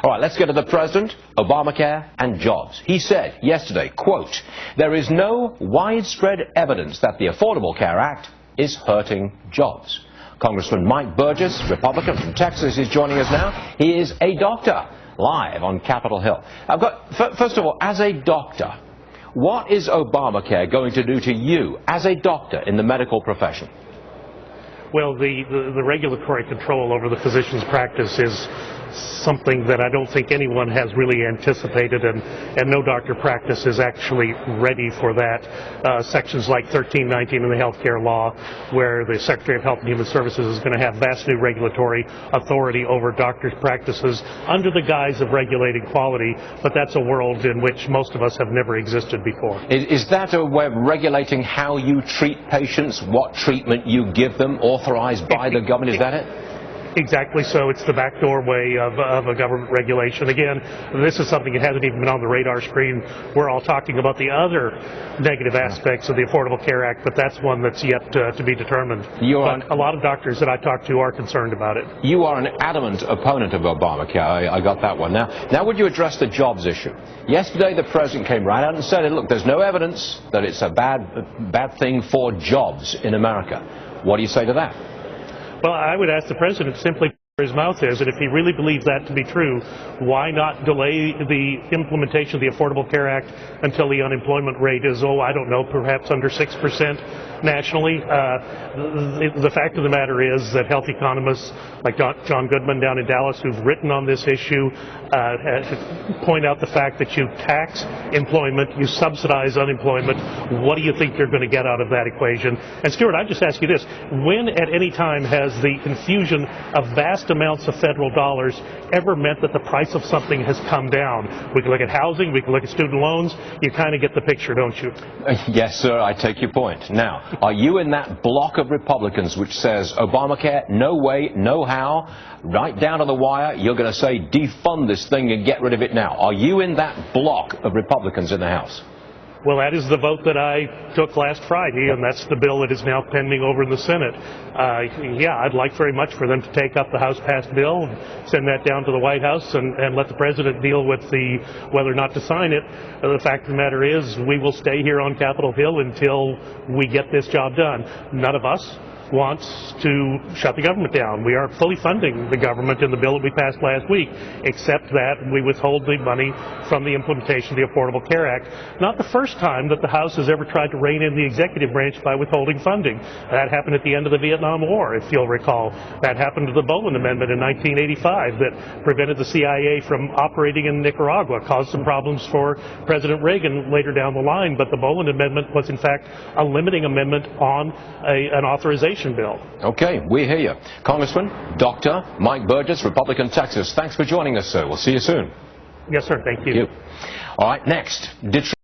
All right, let's get to the president, Obamacare and jobs. He said yesterday, quote, "There is no widespread evidence that the Affordable Care Act is hurting jobs." Congressman Mike Burgess, Republican from Texas, is joining us now. He is a doctor, live on Capitol Hill. First of all, as a doctor, what is Obamacare going to do to you as a doctor in the medical profession? Well, the regulatory control over the physician's practice is something that I don't think anyone has really anticipated, and no doctor practice is actually ready for that. Sections like 1319 in the healthcare law, where the Secretary of Health and Human Services is going to have vast new regulatory authority over doctors' practices under the guise of regulating quality, but that's a world in which most of us have never existed before. Is that a way of regulating how you treat patients, what treatment you give them, authorized by the government? Is that it? Exactly so. It's the backdoor way of a government regulation. Again, this is something that hasn't even been on the radar screen. We're all talking about the other negative aspects of the Affordable Care Act, but that's one that's yet to be determined. But a lot of doctors that I talk to are concerned about it. You are an adamant opponent of Obamacare. I got that one. Now would you address the jobs issue? Yesterday the president came right out and said, look, there's no evidence that it's a bad thing for jobs in America. What do you say to that? Well, I would ask the president simply where his mouth is, and if he really believes that to be true, why not delay the implementation of the Affordable Care Act until the unemployment rate is, I don't know, perhaps under 6% nationally? The fact of the matter is that health economists like John Goodman down in Dallas, who've written on this issue, point out the fact that you tax employment, you subsidize unemployment. What do you think you're going to get out of that equation? And Stuart, I just ask you this: when at any time has the infusion of vast amounts of federal dollars ever meant that the price of something has come down? We can look at housing, we can look at student loans. You kind of get the picture, don't you? Yes, sir, I take your point. Now, are you in that block of Republicans which says Obamacare, no way, no how, right down to the wire, you're going to say defund this thing and get rid of it now? Are you in that block of Republicans in the House? Well, that is the vote that I took last Friday, and that's the bill that is now pending over in the Senate. Yeah, I'd like very much for them to take up the House-passed bill and send that down to the White House and let the president deal with whether or not to sign it. The fact of the matter is, we will stay here on Capitol Hill until we get this job done. None of us wants to shut the government down. We are fully funding the government in the bill that we passed last week, except that we withhold the money from the implementation of the Affordable Care Act. Not the first time that the House has ever tried to rein in the executive branch by withholding funding. That happened at the end of the Vietnam War, if you'll recall. That happened to the Boland Amendment in 1985 that prevented the CIA from operating in Nicaragua, caused some problems for President Reagan later down the line, but the Boland Amendment was in fact a limiting amendment on an authorization bill. Okay, we hear you. Congressman, Dr. Mike Burgess, Republican, Texas. Thanks for joining us, sir. We'll see you soon. Yes, sir. Thank you. All right, next.